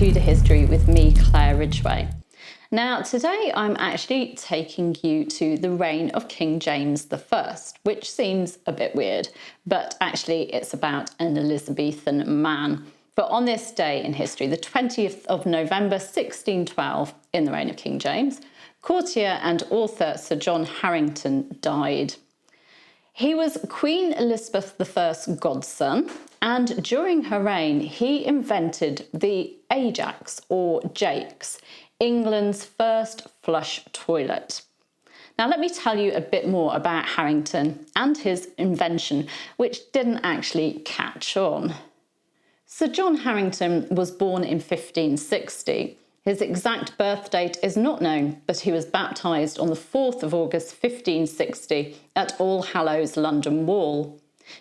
Tudor History with me, Claire Ridgway. Now, today I'm actually taking you to the reign of King James I, which seems a bit weird, but actually it's about an Elizabethan man. But on this day in history, the 20th of November 1612, in the reign of King James, courtier and author Sir John Harington died. He was Queen Elizabeth I's godson, and during her reign, he invented the Ajax, or Jakes, England's first flush toilet. Now, let me tell you a bit more about Harrington and his invention, which didn't actually catch on. Sir John Harington was born in 1560. His exact birth date is not known, but he was baptised on the 4th of August 1560 at All Hallows, London Wall.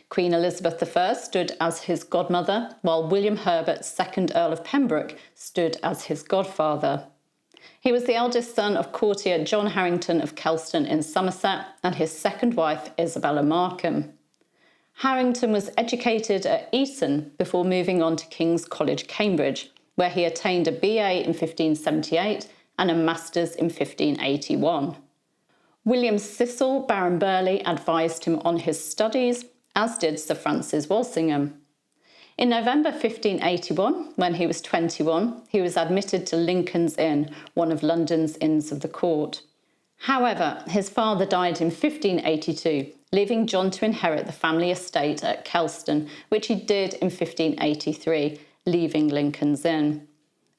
Queen Elizabeth I stood as his godmother, while William Herbert, 2nd Earl of Pembroke, stood as his godfather. He was the eldest son of courtier John Harington of Kelston in Somerset and his second wife, Isabella Markham. Harrington was educated at Eton before moving on to King's College, Cambridge, where he attained a BA in 1578 and a Master's in 1581. William Cecil, Baron Burghley, advised him on his studies, as did Sir Francis Walsingham. In November 1581, when he was 21, he was admitted to Lincoln's Inn, one of London's inns of the court. However, his father died in 1582, leaving John to inherit the family estate at Kelston, which he did in 1583, leaving Lincoln's Inn.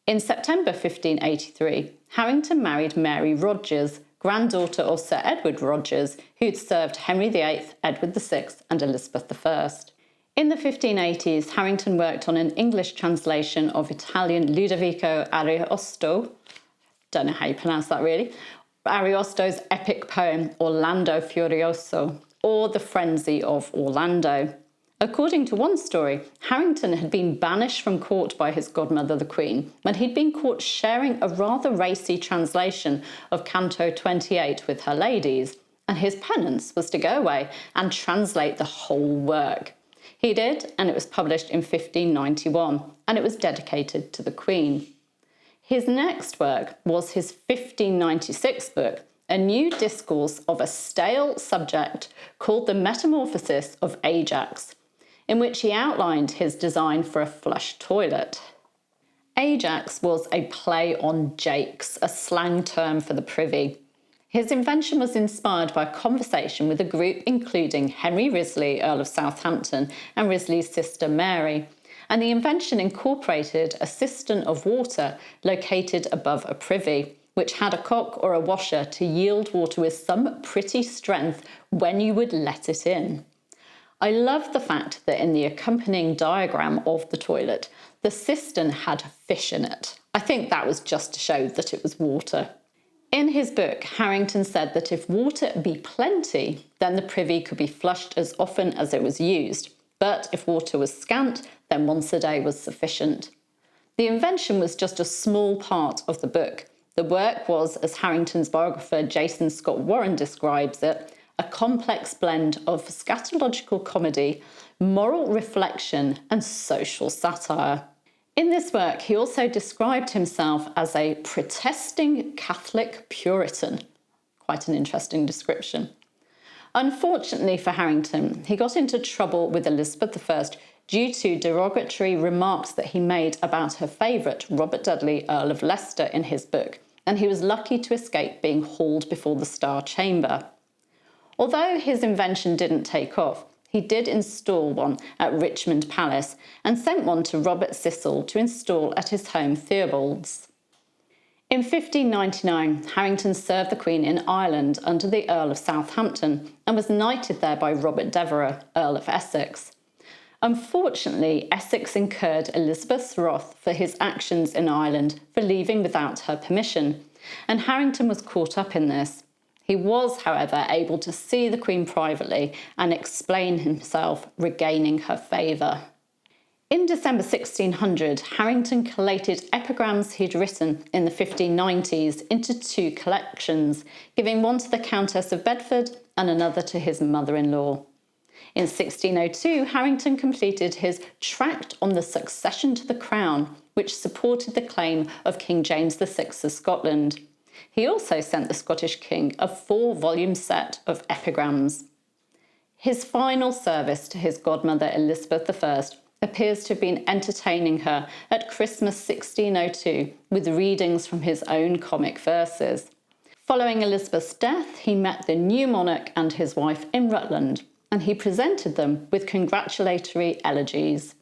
In September 1583, Harrington married Mary Rogers, granddaughter of Sir Edward Rogers, who'd served Henry VIII, Edward VI, and Elizabeth I. In the 1580s, Harrington worked on an English translation of Italian Ludovico Ariosto, don't know how you pronounce that really, Ariosto's epic poem Orlando Furioso, or The Frenzy of Orlando. According to one story, Harrington had been banished from court by his godmother, the Queen, when he'd been caught sharing a rather racy translation of Canto 28 with her ladies, and his penance was to go away and translate the whole work. He did, and it was published in 1591, and it was dedicated to the Queen. His next work was his 1596 book, a new discourse of a stale subject called The Metamorphosis of Ajax, in which he outlined his design for a flush toilet. Ajax was a play on jakes, a slang term for the privy. His invention was inspired by a conversation with a group including Henry Wriothesley, Earl of Southampton, and Wriothesley's sister Mary, and the invention incorporated a cistern of water located above a privy, which had a cock or a washer to yield water with some pretty strength when you would let it in. I love the fact that in the accompanying diagram of the toilet, the cistern had fish in it. I think that was just to show that it was water. In his book, Harrington said that if water be plenty, then the privy could be flushed as often as it was used. But if water was scant, then once a day was sufficient. The invention was just a small part of the book. The work was, as Harrington's biographer Jason Scott Warren describes it, a complex blend of scatological comedy, moral reflection, and social satire. In this work, he also described himself as a protesting Catholic Puritan. Quite an interesting description. Unfortunately for Harrington, he got into trouble with Elizabeth I due to derogatory remarks that he made about her favourite, Robert Dudley, Earl of Leicester, in his book, and he was lucky to escape being hauled before the Star Chamber. Although his invention didn't take off, he did install one at Richmond Palace and sent one to Robert Cecil to install at his home Theobald's. In 1599, Harrington served the Queen in Ireland under the Earl of Southampton and was knighted there by Robert Devereux, Earl of Essex. Unfortunately, Essex incurred Elizabeth's wrath for his actions in Ireland for leaving without her permission, and Harrington was caught up in this. He was, however, able to see the Queen privately and explain himself, regaining her favour. In December 1600, Harrington collated epigrams he'd written in the 1590s into two collections, giving one to the Countess of Bedford and another to his mother-in-law. In 1602, Harrington completed his Tract on the Succession to the Crown, which supported the claim of King James VI of Scotland. He also sent the Scottish king a 4-volume set of epigrams. His final service to his godmother Elizabeth I appears to have been entertaining her at Christmas 1602 with readings from his own comic verses. Following Elizabeth's death, he met the new monarch and his wife in Rutland, and he presented them with congratulatory elegies.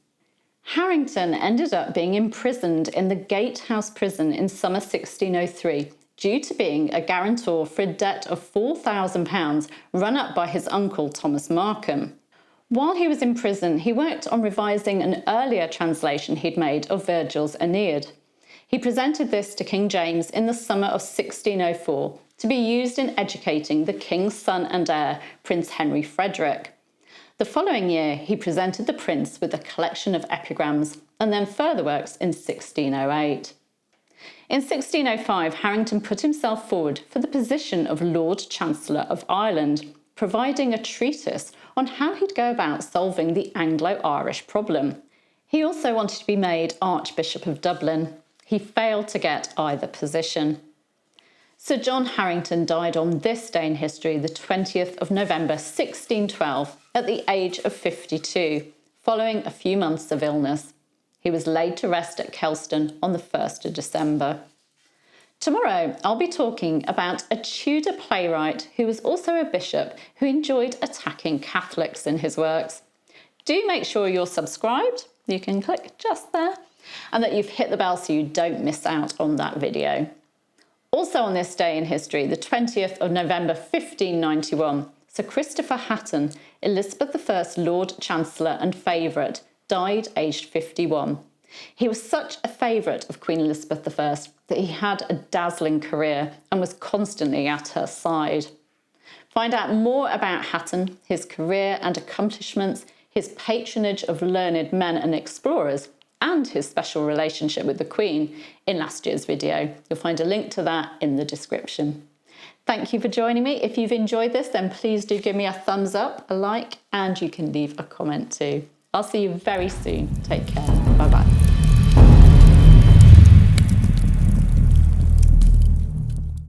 Harrington ended up being imprisoned in the Gatehouse prison in summer 1603 due to being a guarantor for a debt of £4,000 run up by his uncle Thomas Markham. While he was in prison, he worked on revising an earlier translation he'd made of Virgil's Aeneid. He presented this to King James in the summer of 1604 to be used in educating the king's son and heir, Prince Henry Frederick. The following year, he presented the prince with a collection of epigrams and then further works in 1608. In 1605, Harrington put himself forward for the position of Lord Chancellor of Ireland, providing a treatise on how he'd go about solving the Anglo-Irish problem. He also wanted to be made Archbishop of Dublin. He failed to get either position. Sir John Harington died on this day in history, the 20th of November 1612, at the age of 52, following a few months of illness. He was laid to rest at Kelston on the 1st of December. Tomorrow, I'll be talking about a Tudor playwright who was also a bishop who enjoyed attacking Catholics in his works. Do make sure you're subscribed, you can click just there, and that you've hit the bell so you don't miss out on that video. Also on this day in history, the 20th of November 1591, Sir Christopher Hatton, Elizabeth I's Lord Chancellor and favourite, died aged 51. He was such a favourite of Queen Elizabeth I that he had a dazzling career and was constantly at her side. Find out more about Hatton, his career and accomplishments, his patronage of learned men and explorers, and his special relationship with the Queen in last year's video. You'll find a link to that in the description. Thank you for joining me. If you've enjoyed this, then please do give me a thumbs up, a like, and you can leave a comment too. I'll see you very soon. Take care. Bye-bye.